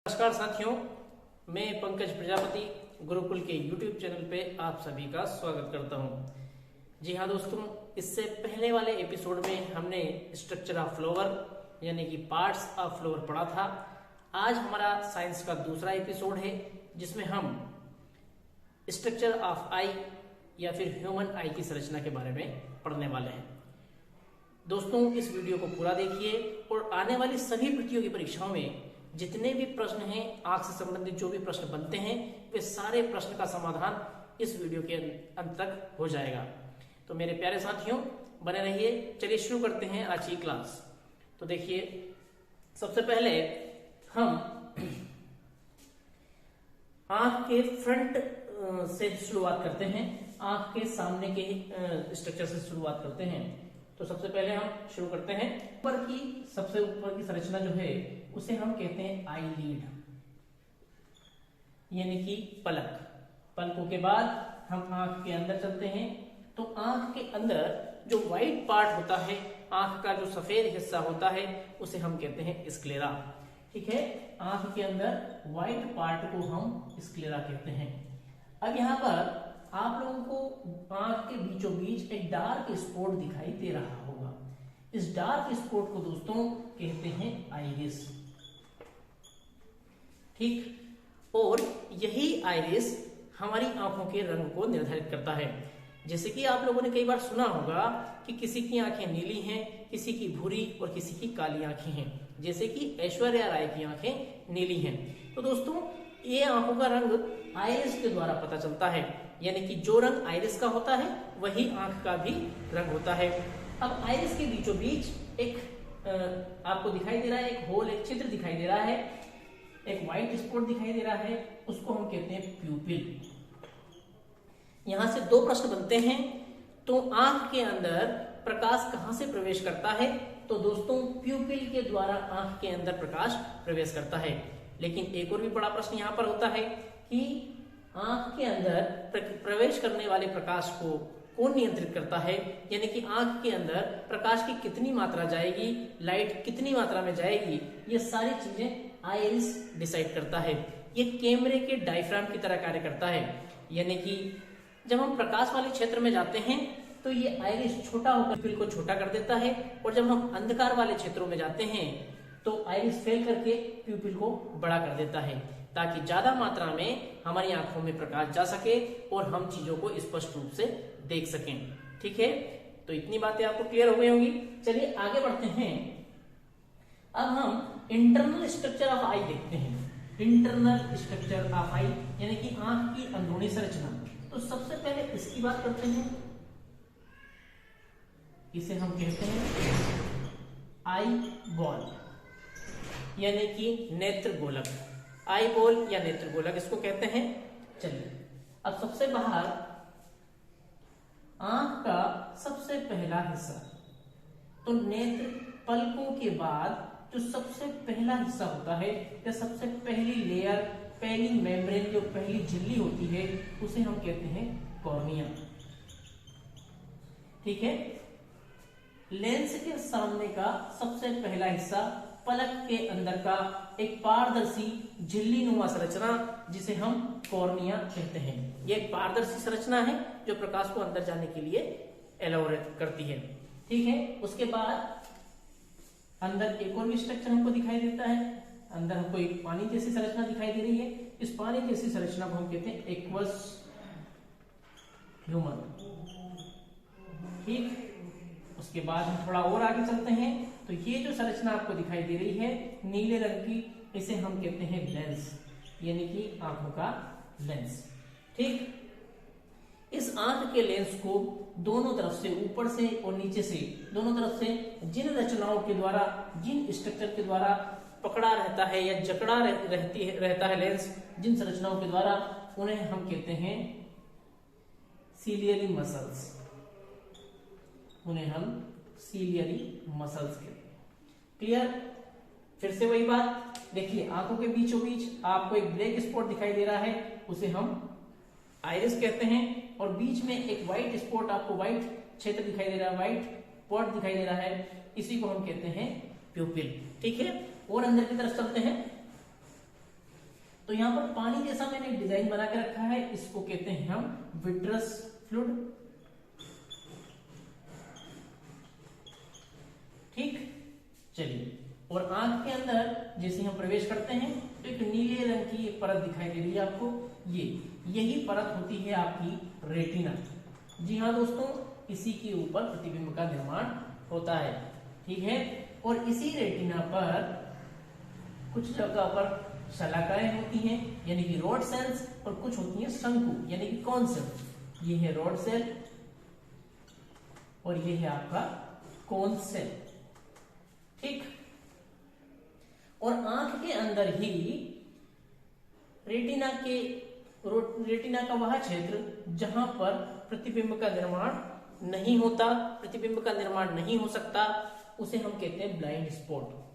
नमस्कार साथियों, मैं पंकज प्रजापति गुरुकुल के YouTube चैनल पे आप सभी का स्वागत करता हूं। जी हाँ दोस्तों, इससे पहले वाले एपिसोड में हमने स्ट्रक्चर ऑफ फ्लावर यानी कि पार्ट्स ऑफ फ्लावर पढ़ा था। आज हमारा साइंस का दूसरा एपिसोड है जिसमें हम स्ट्रक्चर ऑफ आई या फिर ह्यूमन आई की संरचना के बारे में पढ़ने वाले हैं। दोस्तों, इस वीडियो को पूरा देखिए और आने वाली सभी प्रतियोगी परीक्षाओं में जितने भी प्रश्न हैं, आंख से संबंधित जो भी प्रश्न बनते हैं, वे सारे प्रश्न का समाधान इस वीडियो के अंत तक हो जाएगा। तो मेरे प्यारे साथियों, बने रहिए। चलिए शुरू करते हैं आज की क्लास। तो देखिए, सबसे पहले हम आंख के फ्रंट से शुरुआत करते हैं, आंख के सामने के स्ट्रक्चर से शुरुआत करते हैं। तो सबसे पहले हम शुरू करते हैं सबसे ऊपर की संरचना जो है उसे हम कहते हैं आईलिड यानी कि पलक। पलकों के बाद हम आंख के अंदर चलते हैं। तो आंख के अंदर जो व्हाइट पार्ट होता है, आंख का जो सफेद हिस्सा होता है, उसे हम कहते हैं स्क्लेरा। ठीक है, आंख के अंदर व्हाइट पार्ट को हम स्क्लेरा कहते हैं। अब यहाँ पर आप लोगों को आंख के बीचों बीच एक डार्क स्पॉट दिखाई दे रहा होगा। इस डार्क स्पॉट को दोस्तों कहते हैं आइरिस। ठीक, और यही आइरिस हमारी आंखों के रंग को निर्धारित करता है। जैसे कि आप लोगों ने कई बार सुना होगा कि किसी की आंखें नीली हैं, किसी की भूरी और किसी की काली आंखें हैं। जैसे कि ऐश्वर्या राय की आंखें नीली हैं। तो दोस्तों, ये आंखों का रंग आइरिस के द्वारा पता चलता है, यानी कि जो रंग आइरिस का होता है वही आंख का भी रंग होता है। अब आइरिस के बीचों बीच एक आपको दिखाई दे रहा है, एक होल, एक छिद्र दिखाई दे रहा है, एक व्हाइट स्पॉट दिखाई दे रहा है, उसको हम कहते हैं प्यूपिल। यहां से दो प्रश्न बनते हैं। तो आंख के अंदर प्रकाश कहां से प्रवेश करता है? तो दोस्तों, प्यूपिल के द्वारा आंख के अंदर प्रकाश प्रवेश करता है। लेकिन एक और भी बड़ा प्रश्न यहाँ पर होता है कि आंख के अंदर प्रवेश करने वाले प्रकाश को कौन नियंत्रित करता है, यानी कि आंख के अंदर प्रकाश की कितनी मात्रा जाएगी, लाइट कितनी मात्रा में जाएगी, ये सारी चीजें आइरिस डिसाइड करता है। ये कैमरे के डायफ्राम की तरह कार्य करता है, यानी कि जब हम प्रकाश वाले क्षेत्र में जाते हैं तो ये आइरिस छोटा होकर प्यूपिल को छोटा कर देता है, और जब हम अंधकार वाले क्षेत्रों में जाते हैं तो आइरिस फेल करके प्यूपिल को बड़ा कर देता है, ताकि ज्यादा मात्रा में हमारी आंखों में प्रकाश जा सके और हम चीजों को स्पष्ट रूप से देख सकें। ठीक है, तो इतनी बातें आपको क्लियर हो गई होंगी। चलिए आगे बढ़ते हैं। अब हम इंटरनल स्ट्रक्चर ऑफ आई देखते हैं। इंटरनल स्ट्रक्चर ऑफ आई यानी कि आंख की अंदरूनी संरचना। तो सबसे पहले इसकी बात करते हैं। इसे हम कहते हैं आई बॉल यानी कि नेत्र गोलक। आई बॉल या नेत्र गोलक इसको कहते हैं। चलिए, अब सबसे बाहर आंख का सबसे पहला हिस्सा, तो नेत्र पलकों के बाद जो सबसे पहला हिस्सा होता है या सबसे पहली लेयर, पहली मेम्ब्रेन, जो पहली झिल्ली होती है, उसे हम कहते हैं कॉर्निया। ठीक है, लेंस के सामने का सबसे पहला हिस्सा, पलक के अंदर का एक पारदर्शी झिल्ली नुमा संरचना, जिसे हम कॉर्निया कहते हैं। यह एक पारदर्शी संरचना है जो प्रकाश को अंदर जाने के लिए अलाउ करती है। ठीक है, उसके बाद अंदर एक और भी स्ट्रक्चर हमको दिखाई देता है। अंदर हमको एक पानी जैसी संरचना दिखाई दे रही है। इस पानी जैसी संरचना को हम कहते हैं एक्वस ह्यूमर। ठीक, उसके बाद हम थोड़ा और आगे चलते हैं। तो ये जो संरचना आपको दिखाई दे रही है नीले रंग की, इसे हम कहते हैं लेंस, यानी कि आंखों का लेंस। ठीक, इस आंख के लेंस को दोनों तरफ से, ऊपर से और नीचे से, दोनों तरफ से जिन रचनाओं के द्वारा, जिन स्ट्रक्चर के द्वारा पकड़ा रहता है या जकड़ा रहता है लेंस, जिन संरचनाओं के द्वारा, उन्हें हम कहते हैं सीलियरी मसल्स। उन्हें हम सीलियरी मसल्स कहते हैं। क्लियर? फिर से वही बात देखिए, आंखों के बीचों बीच आपको एक ब्लैक स्पॉट दिखाई दे रहा है, उसे हम आइरिस कहते हैं। और बीच में एक व्हाइट स्पॉट, आपको व्हाइट क्षेत्र दिखाई दे रहा है, व्हाइट पॉट दिखाई दे रहा है, इसी को हम कहते हैं प्यूपिल। ठीक है, और अंदर की तरफ चलते हैं। तो यहाँ पर पानी जैसा मैंने एक डिजाइन बना के रखा है, इसको कहते हैं हम विट्रस फ्लूइड। ठीक, चलिए, और आंख के अंदर जैसे हम प्रवेश करते हैं तो एक नीले रंग की एक परत दिखाई दे रही है आपको, यही परत होती है आपकी रेटिना। जी हाँ दोस्तों, इसी के ऊपर प्रतिबिंब का निर्माण होता है। ठीक है, और इसी रेटिना पर कुछ जगह पर शलाकाएं होती हैं यानी कि रॉड सेल्स, और कुछ होती हैं शंकु यानी कि कॉन सेल। ये है रॉड सेल और ये है आपका कॉन सेल। ठीक, और आंख के अंदर ही रेटिना का वह क्षेत्र जहां पर प्रतिबिंब का निर्माण नहीं होता, प्रतिबिंब का निर्माण नहीं हो सकता, उसे हम कहते हैं ब्लाइंड स्पॉट।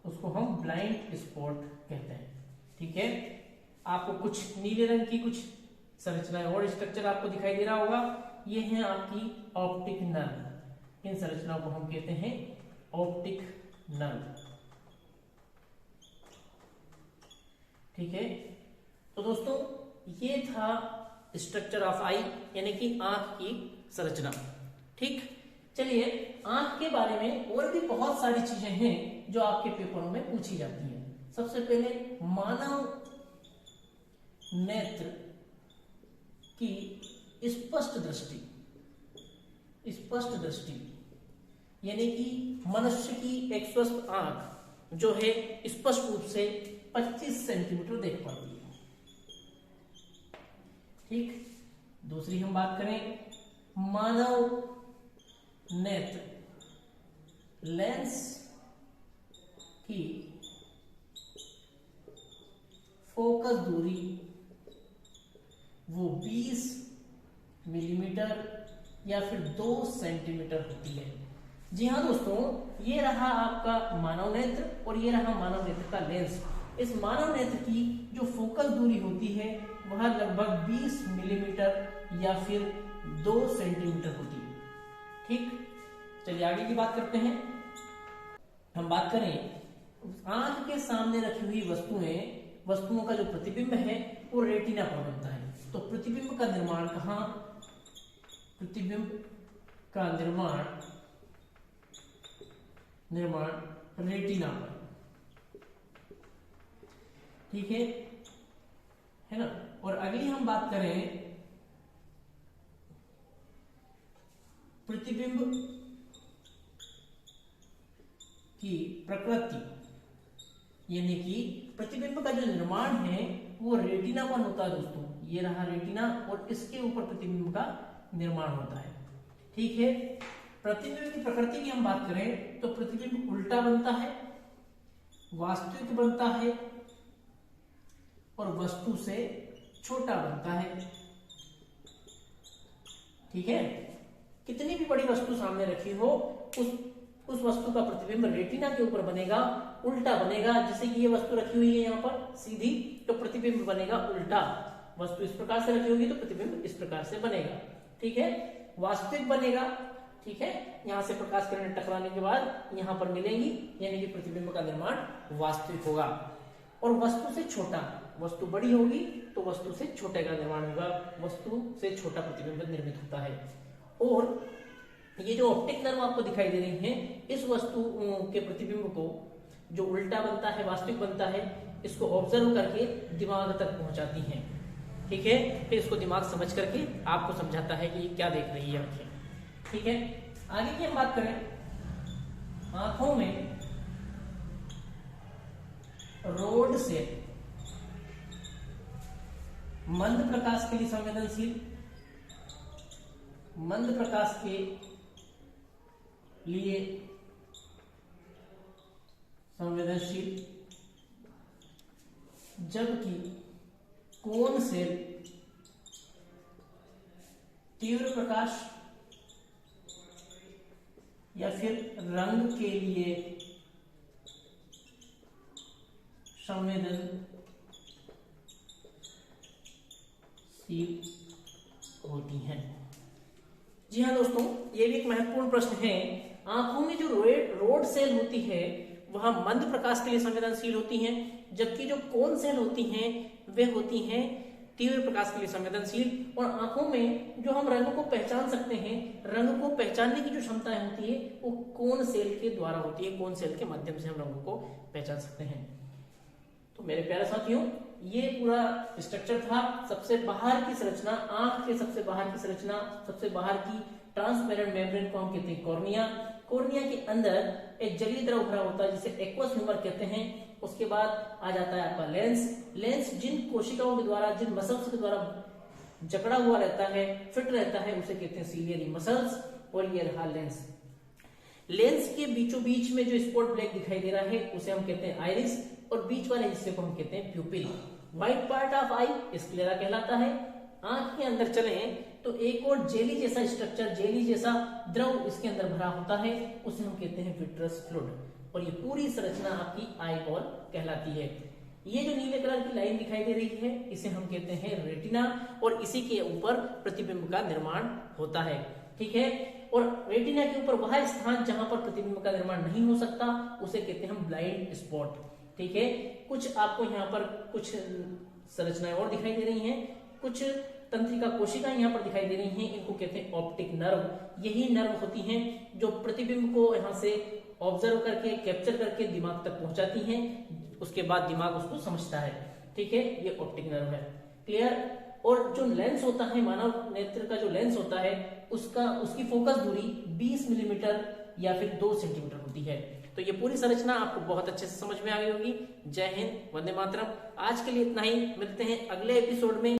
उसको हम ब्लाइंड स्पॉट कहते हैं। ठीक है, आपको कुछ नीले रंग की कुछ संरचनाएं और स्ट्रक्चर आपको दिखाई दे रहा होगा, ये है आपकी ऑप्टिक नर्व। इन संरचनाओं को हम कहते हैं ऑप्टिक नर्व। ठीक है, तो दोस्तों ये था स्ट्रक्चर ऑफ आई यानी कि आंख की संरचना। ठीक, चलिए, आंख के बारे में और भी बहुत सारी चीजें हैं जो आपके पेपरों में पूछी जाती हैं। सबसे पहले मानव नेत्र की स्पष्ट दृष्टि यानी कि मनुष्य की एक स्वस्थ आंख जो है स्पष्ट रूप से 25 सेंटीमीटर देख पाती है। ठीक, दूसरी हम बात करें मानव नेत्र लेंस की फोकस दूरी वो 20 मिलीमीटर या फिर 2 सेंटीमीटर होती है। जी हाँ दोस्तों, ये रहा आपका मानव नेत्र और ये रहा मानव नेत्र का लेंस। इस मानव नेत्र की जो फोकस दूरी होती है वह लगभग 20 मिलीमीटर या फिर 2 सेंटीमीटर होती है। ठीक, चलिए आगे की बात करते हैं। हम बात करें आंख के सामने रखी हुई वस्तुओं का जो प्रतिबिंब है वो रेटिना पर बनता है। तो प्रतिबिंब का निर्माण कहाँ? प्रतिबिंब का निर्माण रेटिना पर। ठीक है ना। और अगली हम बात करें प्रतिबिंब की प्रकृति, यानी कि प्रतिबिंब का जो निर्माण है वो रेटिना पर होता है दोस्तों। ये रहा रेटिना और इसके ऊपर प्रतिबिंब का निर्माण होता है। ठीक है, प्रतिबिंब की प्रकृति की हम बात करें तो प्रतिबिंब उल्टा बनता है, वास्तविक बनता है और वस्तु से छोटा बनता है। ठीक है, कितनी भी बड़ी वस्तु सामने रखी हो उस वस्तु का प्रतिबिंब रेटिना के ऊपर बनेगा, उल्टा बनेगा। जैसे कि ये वस्तु रखी हुई है यहाँ पर सीधी, तो प्रतिबिंब बनेगा उल्टा। वस्तु इस प्रकार से रखी होगी तो प्रतिबिंब इस प्रकार से बनेगा। ठीक है, वास्तविक बनेगा। ठीक है, यहां से प्रकाश किरणें टकराने के बाद यहां पर मिलेंगी, यानी कि प्रतिबिंब का निर्माण वास्तविक होगा। और वस्तु से छोटा, वस्तु बड़ी होगी तो वस्तु से छोटे का निर्माण होगा, वस्तु से छोटा प्रतिबिंब निर्मित होता है। और ये जो ऑप्टिक नर्व आपको दिखाई दे रही है, इस वस्तु के प्रतिबिंब को जो उल्टा बनता है, वास्तविक बनता है, इसको ऑब्जर्व करके दिमाग तक पहुंचाती हैं। ठीक है, फिर इसको दिमाग समझ करके आपको समझाता है कि ये क्या देख रही है आंखें। ठीक है, आगे की हम बात करें आंखों में रोड से मंद प्रकाश के लिए संवेदनशील, मंद प्रकाश के लिए संवेदनशील, जबकि कोन सेल तीव्र प्रकाश या फिर रंग के लिए संवेदनशील होती हैं। जी हाँ दोस्तों, ये भी एक महत्वपूर्ण प्रश्न है। आंखों में जो रोड सेल होती है वह मंद प्रकाश के लिए संवेदनशील होती हैं, जबकि जो कोन सेल होती हैं वे होती हैं तीव्र प्रकाश के लिए संवेदनशील। और आंखों में जो हम रंग को पहचान सकते हैं, रंग को पहचानने की जो क्षमता होती है वो कोन सेल के द्वारा होती है, कोन सेल के माध्यम से हम रंगों को पहचान सकते हैं। तो मेरे प्यारे साथियों, ये पूरा स्ट्रक्चर था। सबसे बाहर की संरचना, आंख के सबसे बाहर की संरचना, सबसे बाहर की ट्रांसपेरेंट मेम्ब्रेन को हम कहते हैं कॉर्निया। कॉर्निया के अंदर एक जलीय द्रव भरा होता है जिसे एक्वस ह्यूमर कहते हैं। उसके बाद आ जाता है आपका लेंस। लेंस जिन कोशिकाओं के द्वारा, जिन मसल्स के द्वारा जकड़ा हुआ रहता है, फिट रहता है, उसे कहते हैं सीलियरी मसल्स। और ये रहा लेंस। लेंस के बीचों बीच में जो स्पॉट ब्लैक दिखाई दे रहा है उसे हम कहते हैं आइरिस, और बीच वाले हिस्से को हम कहते हैं प्यूपिल। White part of I sclera कहलाता है। आंख के अंदर चले तो एक और जेली जैसा स्ट्रक्चर, जेली जैसा द्रव इसके अंदर भरा होता है, उसे हम कहते हैं विट्रस फ्लूइड। और ये पूरी संरचना आपकी आई बॉल कहलाती है। ये जो नीले कलर की लाइन दिखाई दे रही है इसे हम कहते हैं रेटिना, और इसी के ऊपर प्रतिबिंब का निर्माण होता है। ठीक है। और रेटिना के ऊपर वह स्थान जहां पर प्रतिबिंब का निर्माण नहीं हो सकता उसे कहते हैं हम ब्लाइंड स्पॉट। ठीक है। कुछ आपको यहाँ पर कुछ संरचनाएं और दिखाई दे रही हैं, कुछ तंत्रिका कोशिकाएं यहाँ पर दिखाई दे रही हैं, इनको कहते हैं ऑप्टिक नर्व। यही नर्व होती हैं जो प्रतिबिंब को यहाँ से ऑब्जर्व करके, कैप्चर करके दिमाग तक पहुंचाती हैं। उसके बाद दिमाग उसको समझता है। ठीक है, ये ऑप्टिक नर्व है। क्लियर। और जो लेंस होता है, मानव नेत्र का जो लेंस होता है, उसकी फोकस दूरी 20 मिलीमीटर या फिर 2 सेंटीमीटर होती है। तो ये पूरी संरचना आपको बहुत अच्छे से समझ में आ गई होगी। जय हिंद, वंदे मातरम। आज के लिए इतना ही, मिलते हैं अगले एपिसोड में।